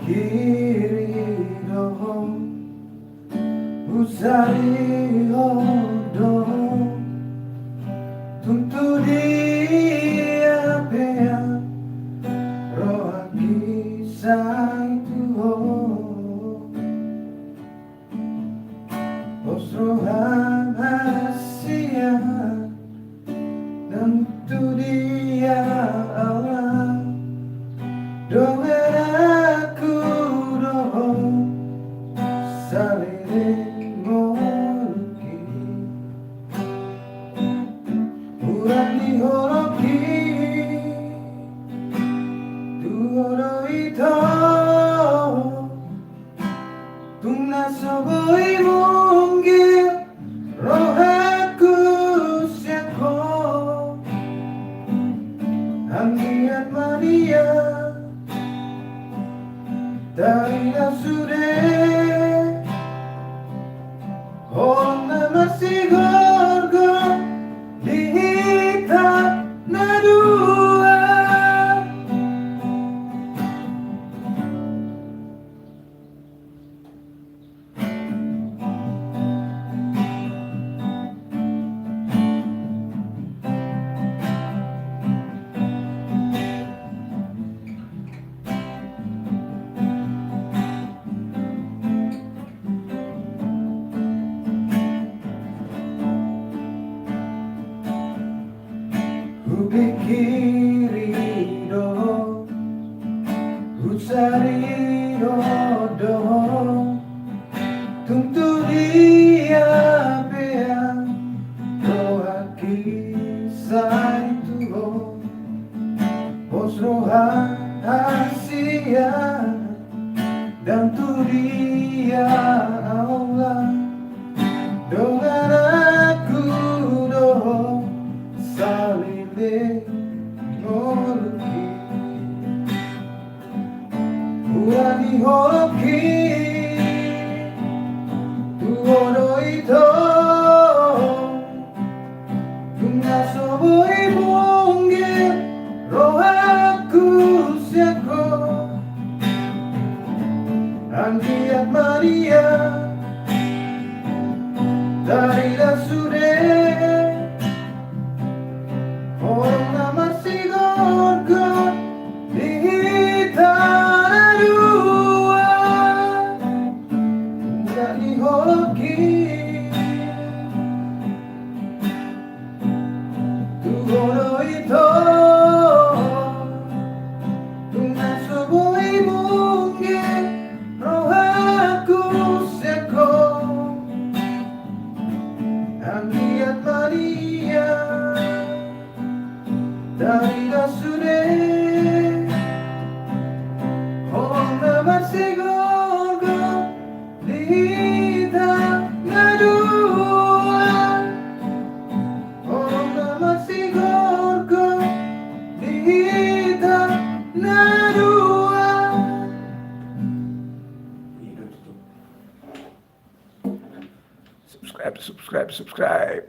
Kirido Usarihodo Tuntu dia pea roha kisah itu Osrohan Asia dan tu dia Allah Dongen aku doh salire ngoluki Urani horoki Tuoro ito Tungna soboi munggir rohaku siako Anggiat Maria Darina sude Ona masih gorgo Dihita nadua Ubikirido Usarihodo Tuntu dia pea roha kisah itu Osroha Asia dan tu dia Allah Dongan aku doh salile ngoluki Urani holoki Tuoro ito Tungna soboi munggir rohaku siako Anggiat Maria Darina sude Ona masih gorgo Dihita nadua Urani holoki Tuoro ito Tungna soboi munggir rohaku siako Anggiat Maria Darina sude Ona masih gorgo Dihita nadua Ona masih gorgo Dihita nadua Subscribe